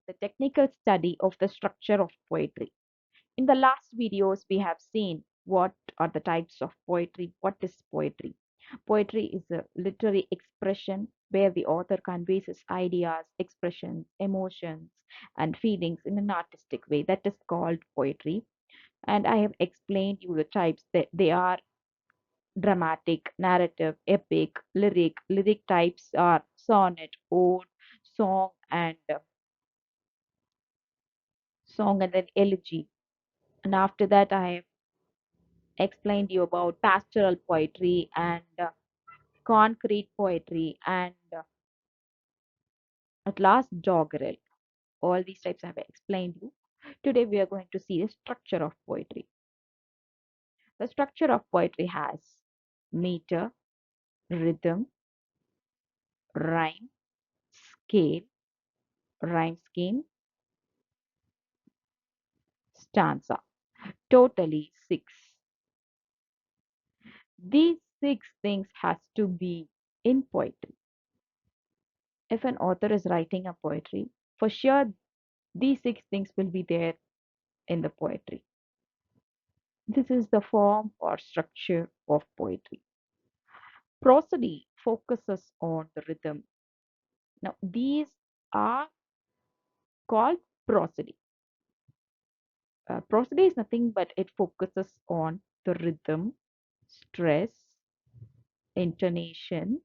the technical study of the structure of poetry. In the last videos, we have seen what are the types of poetry, what is poetry. Poetry is a literary expression where the author conveys his ideas, expressions, emotions, and feelings in an artistic way. That is called poetry. And I have explained you the types that they are dramatic, narrative, epic, lyric. Lyric types are sonnet, ode, song, and song and then elegy. And after that, I have explained you about pastoral poetry and concrete poetry and at last doggerel. All these types I have explained you. Today we are going to see the structure of poetry. The structure of poetry has meter, rhythm, rhyme, scale, rhyme scheme, stanza. Totally six. These six things has to be in poetry. If an author is writing a poetry, for sure these six things will be there in the poetry. This is the form or structure of poetry. Prosody focuses on the rhythm. Now, these are called prosody. Prosody is nothing but it focuses on the rhythm, stress, intonation,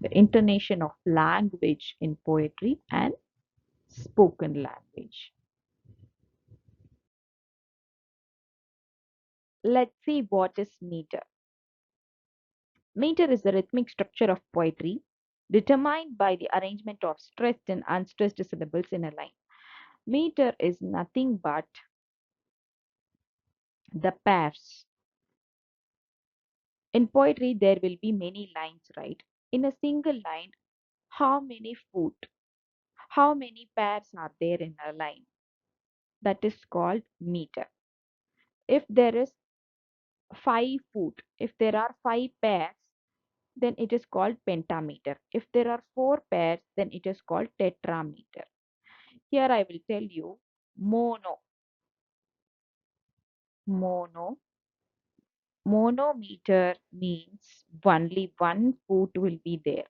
the intonation of language in poetry, and spoken language. Let's see what is meter. Meter is the rhythmic structure of poetry determined by the arrangement of stressed and unstressed syllables in a line. Meter is nothing but the pairs. In poetry, there will be many lines, right? In a single line, how many foot, how many pairs are there in a line? That is called meter. If there is 5 foot, if there are 5 pairs, then it is called pentameter. If there are 4 pairs, then it is called tetrameter. Here I will tell you mono. Mono. Monometer means only 1 foot will be there.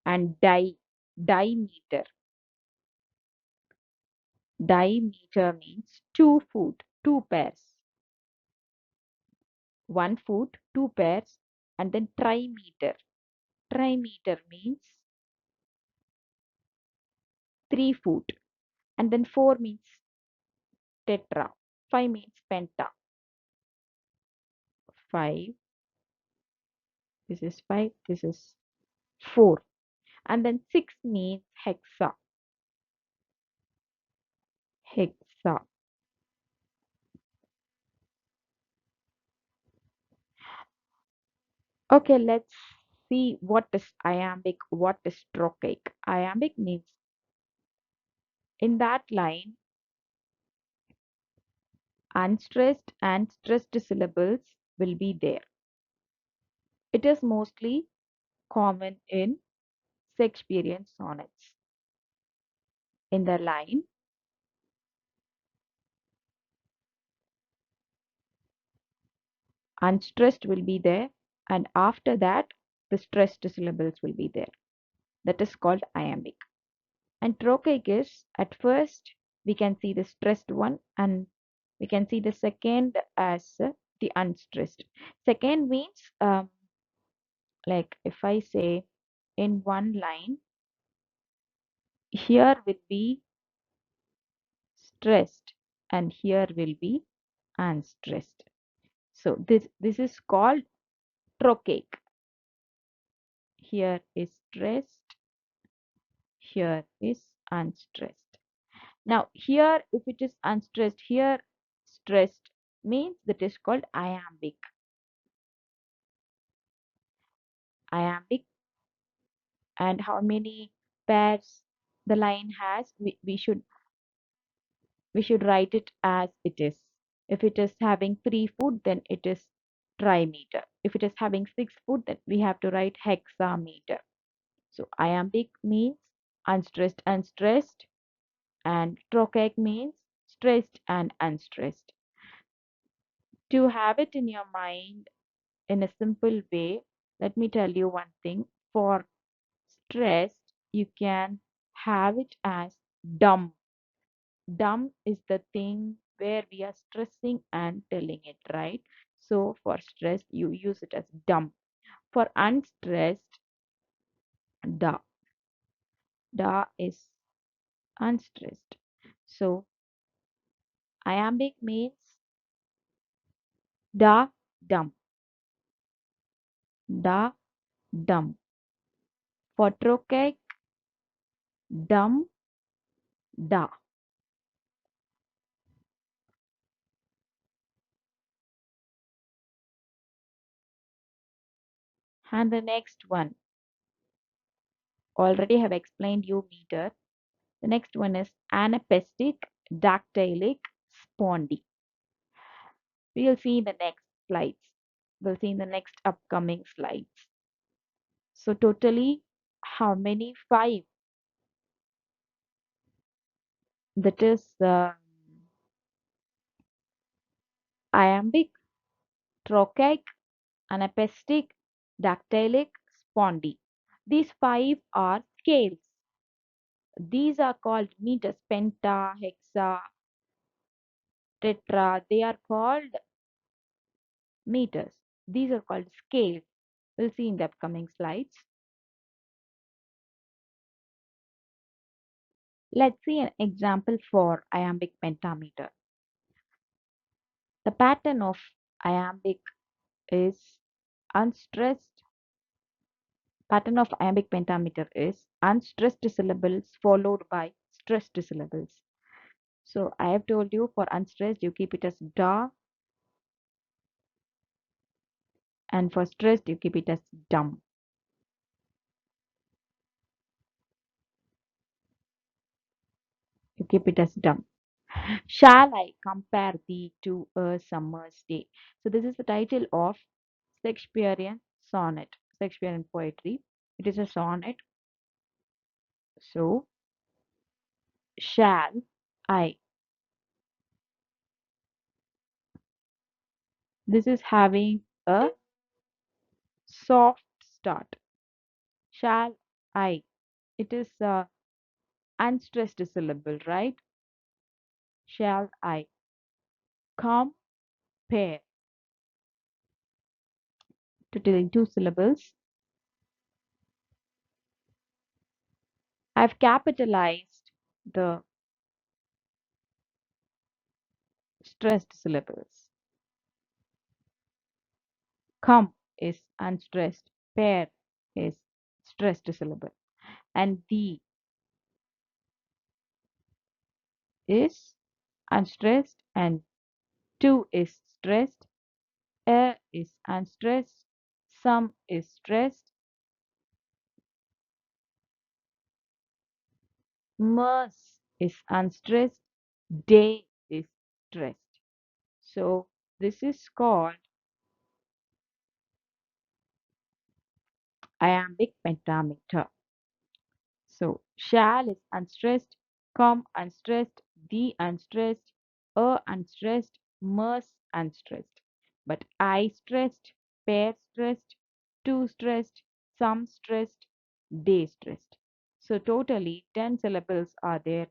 And diameter. Diameter means 2 foot, 2 pairs. 1 foot, 2 pairs, and then trimeter. Trimeter means 3 foot, and then 4 means tetra. 5 means penta. 5, this is 5, this is 4. And then 6 means hexa. Hexa. Okay, let's see what is iambic, what is trochaic. Iambic means in that line, unstressed and stressed syllables will be there. It is mostly common in Shakespearean sonnets. In the line, unstressed will be there, and after that, the stressed syllables will be there. That is called iambic. And trochaic is at first we can see the stressed one, and we can see the second as the unstressed. Second means like if I say in one line, here will be stressed and here will be unstressed. So this is called trochaic. Here is stressed, here is unstressed. Now here if it is unstressed, here stressed means that is called iambic. Iambic, and how many pairs the line has, we should write it as it is. If it is having 3 foot, then it is trimeter. If it is having 6 foot, then we have to write hexameter. So iambic means unstressed and stressed, and trochaic means stressed and unstressed. To have it in your mind in a simple way, let me tell you one thing. For stressed, you can have it as dumb. Dumb is the thing where we are stressing and telling it, right? So for stressed, you use it as dumb. For unstressed, da. Da is unstressed. So iambic means da, dumb. Da, dumb. For trochaic, dumb, da. And the next one, already have explained you meter. The next one is anapestic, dactylic, spondy. We'll see in the next slides. We'll see in the next upcoming slides. So totally, how many? Five. That is iambic, trochaic, anapestic, dactylic, spondy. These five are scales. These are called meters, penta, hexa, tetra. They are called meters. These are called scales. We'll see in the upcoming slides. Let's see an example for iambic pentameter. The pattern of iambic is unstressed. Pattern of iambic pentameter is unstressed syllables followed by stressed syllables. So I have told you for unstressed, you keep it as da, and for stressed, you keep it as dum. You keep it as dum. Shall I compare thee to a summer's day? So this is the title of Shakespearean sonnet, Shakespearean poetry. It is a sonnet. So shall I. This is having a soft start. Shall I. It is a unstressed syllable, right? Shall I compare to telling two syllables? I've capitalized the stressed syllables. Come is unstressed, pair is stressed syllable, and the is unstressed, and to is stressed, a is unstressed, some is stressed, mers is unstressed, day is stressed. So this is called iambic pentameter. So shall is unstressed, come unstressed, the unstressed, a unstressed, mers unstressed. But I stressed, pair stressed, two stressed, some stressed, day stressed. So totally 10 syllables are there.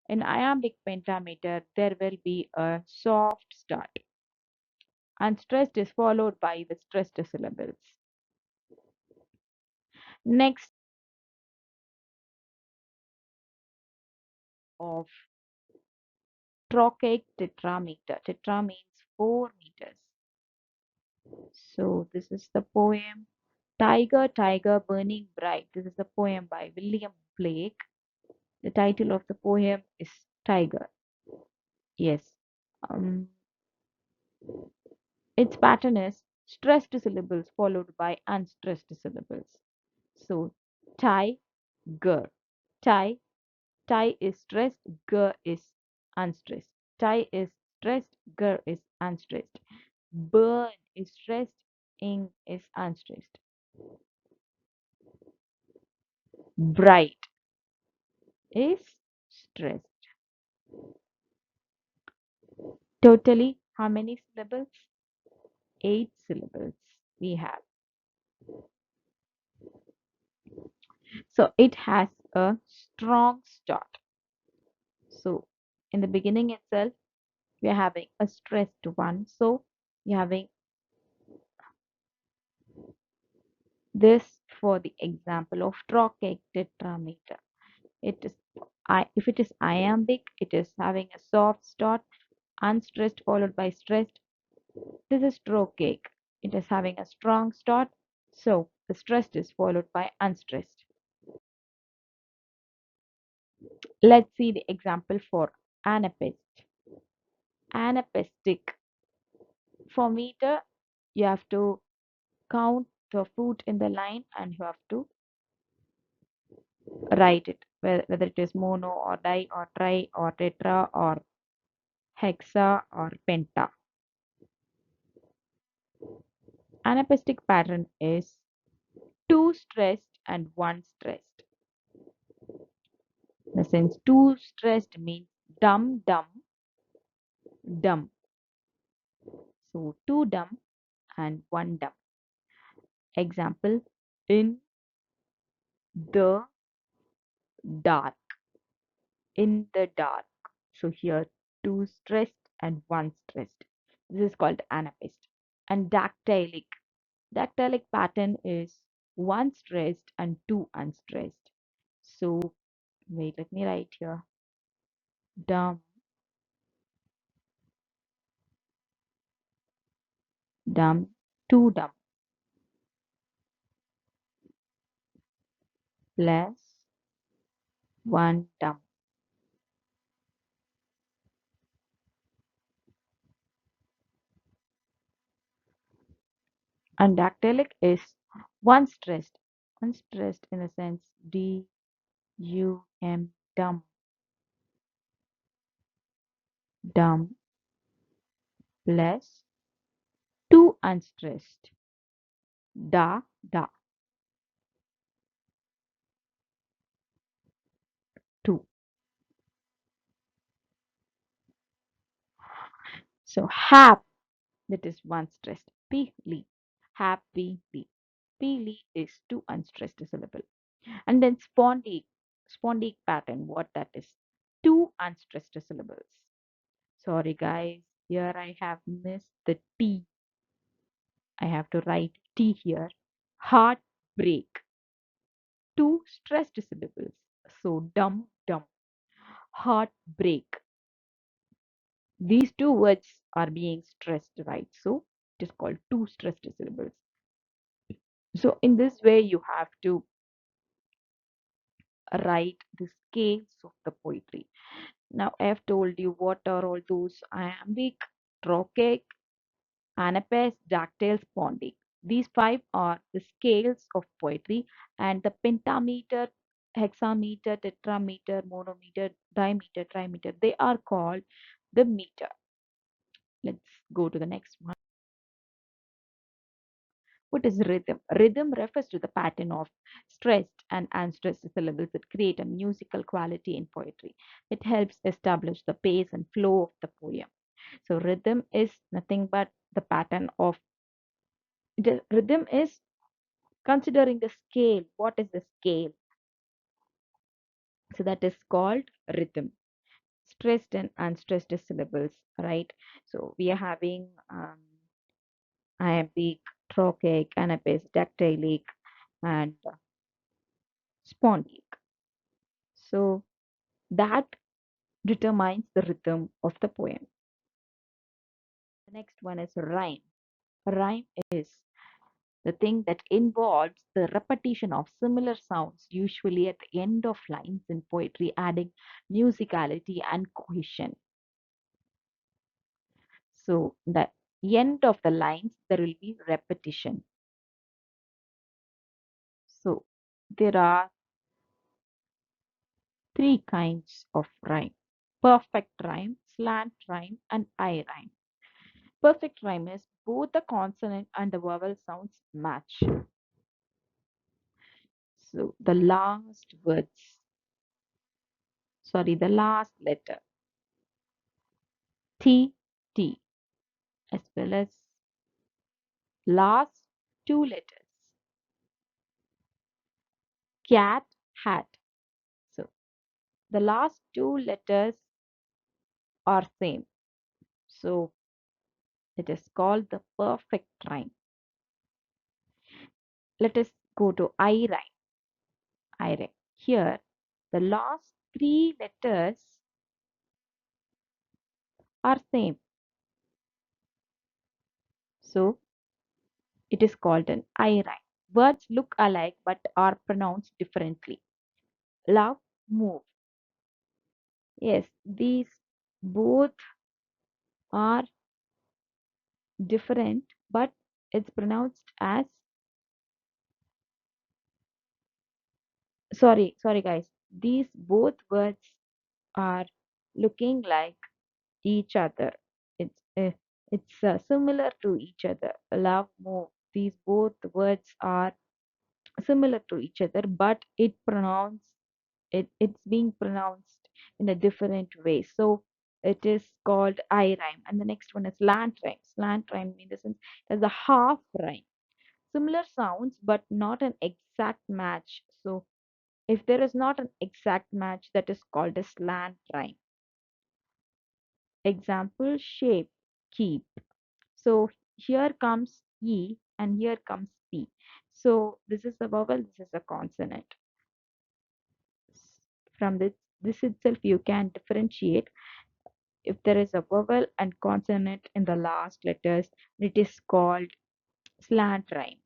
In iambic pentameter, there will be a soft start. Unstressed is followed by the stressed syllables. Next of trochaic tetrameter. Tetra means 4 meters. So this is the poem Tiger, Tiger, Burning Bright. This is a poem by William Blake. The title of the poem is Tiger. Yes. Um, its pattern is stressed syllables followed by unstressed syllables. So tiger. Tie. Tie is stressed, G is unstressed. Tie is stressed, G is unstressed. Burn is stressed, ing is unstressed. Bright. is stressed. Totally, how many syllables? Eight syllables we have. So it has a strong start. So in the beginning itself, we are having a stressed one. So you're having this for the example of trochaic tetrameter. It is if it is iambic, it is having a soft start, unstressed followed by stressed. This is trochaic. It is having a strong start, so the stressed is followed by unstressed. Let's see the example for anapest. Anapistic. For meter, you have to count the foot in the line and you have to write it, whether it is mono or di or tri or tetra or hexa or penta. Anapistic pattern is two stressed and one stressed. In the sense, two stressed means dumb, dumb, dumb. So two dumb and one dumb. Example, in the dark. In the dark. So here two stressed and one stressed. This is called anapist. And dactylic. Dactylic pattern is one stressed and two unstressed. So wait, let me write here. Dumb, dumb, two dumb plus one dumb. And dactylic is one stressed. Unstressed in a sense D-U-M, dumb, dumb plus two unstressed. Da, da, two. So hap, that is one stressed. Pili, happy, Pili is two unstressed syllable. And then spondic, spondic pattern, what that is? Two unstressed syllables. Sorry guys, here I have missed the T. I have to write T here. Heartbreak, two stressed syllables. So dumb, dumb, heartbreak. These two words are being stressed, right? So it is called two stressed syllables. So in this way, you have to write the scales of the poetry. Now I have told you what are all those: iambic, trochaic, anapest, dactyl, spondic. These five are the scales of poetry, and the pentameter, hexameter, tetrameter, monometer, dimeter, trimeter, they are called the meter. Let's go to the next one. What is rhythm? Rhythm refers to the pattern of stressed and unstressed syllables that create a musical quality in poetry. It helps establish the pace and flow of the poem. So rhythm is nothing but the pattern of the rhythm is considering the scale. What is the scale? So that is called rhythm. Stressed and unstressed syllables, right? So we are having iambic, trochaic, anapest, dactylic, and spondic. So that determines the rhythm of the poem. The next one is rhyme. Rhyme is the thing that involves the repetition of similar sounds, usually at the end of lines in poetry, adding musicality and cohesion. So, the end of the lines, there will be repetition. So, there are three kinds of rhyme: perfect rhyme, slant rhyme, and I rhyme. Perfect rhyme is both the consonant and the vowel sounds match. So the last words sorry, the last letter T, T, as well as last two letters cat, hat. So the last two letters are same. So it is called the perfect rhyme. Let us go to I rhyme. I rhyme. Here, the last three letters are same. So it is called an I rhyme. Words look alike but are pronounced differently. Love, move. Yes, these both are different, but it's pronounced as sorry guys. These both words are looking like each other. It's similar to each other. Love, move. These both words are similar to each other, but it's being pronounced in a different way. So it is called I rhyme. And the next one is slant rhyme. Slant rhyme in the sense as a half rhyme. Similar sounds, but not an exact match. So if there is not an exact match, that is called a slant rhyme. Example, shape, keep. So here comes E and here comes P. So this is a vowel, this is a consonant. From this itself, you can differentiate if there is a vowel and consonant in the last letters, it is called slant rhyme.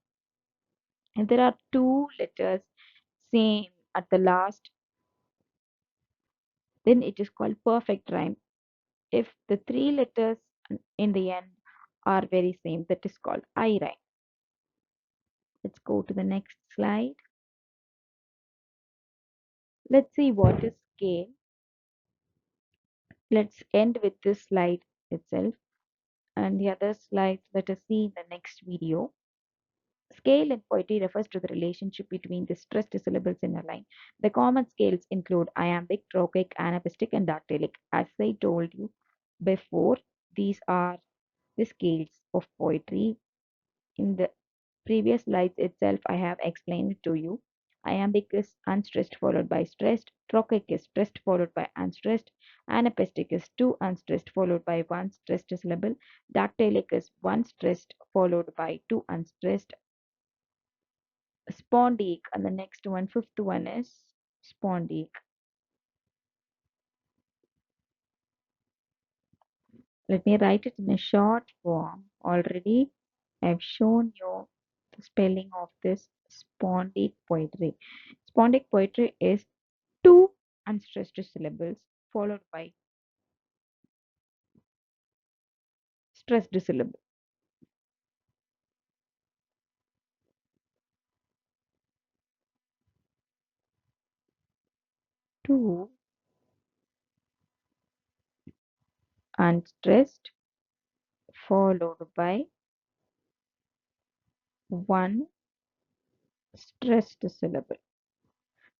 If there are two letters same at the last, then it is called perfect rhyme. If the three letters in the end are very same, that is called I rhyme. Let's go to the next slide. Let's see what is scale. Let's end with this slide itself, and the other slides let us see in the next video. Scale in poetry refers to the relationship between the stressed syllables in a line. The common scales include iambic, trochaic, anapaestic, and dactylic. As I told you before, these are the scales of poetry. In the previous slides itself, I have explained it to you. Iambic is unstressed followed by stressed. Trochaic is stressed followed by unstressed. Anapaestic is two unstressed followed by one stressed syllable. Dactylic is one stressed followed by two unstressed. Spondic, and the next one, fifth one is spondic. Let me write it in a short form. Already I've shown you the spelling of this spondic poetry. Spondic poetry is two unstressed syllables followed by stressed syllable. Two unstressed followed by one stressed syllable.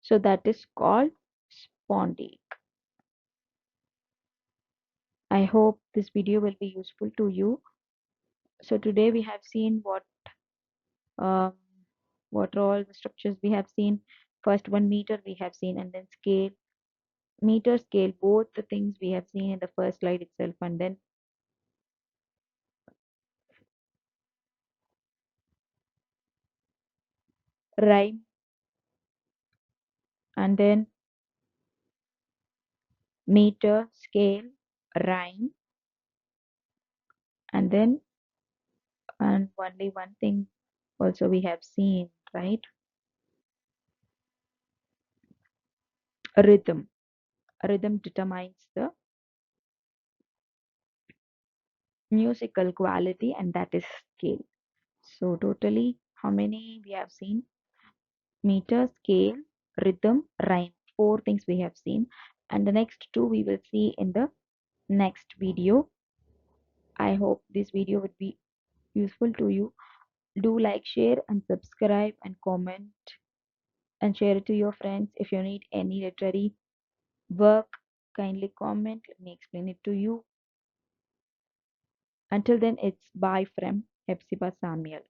So that is called spondic. I hope this video will be useful to you. So today we have seen um, what are all the structures we have seen. First one, meter we have seen, and then scale, meter, scale, both the things we have seen in the first slide itself, and then rhyme, and then meter, scale, rhyme, and then and only one thing also we have seen, right? Rhythm. Rhythm determines the musical quality, and that is scale. So totally, how many we have seen? Meter, scale, rhythm, rhyme. Four things we have seen, and the next two we will see in the next video. I hope this video would be useful to you. Do like, share, and subscribe, and comment, and share it to your friends. If you need any literary work, kindly comment. Let me explain it to you. Until then, it's bye from Hepzibah Samuel.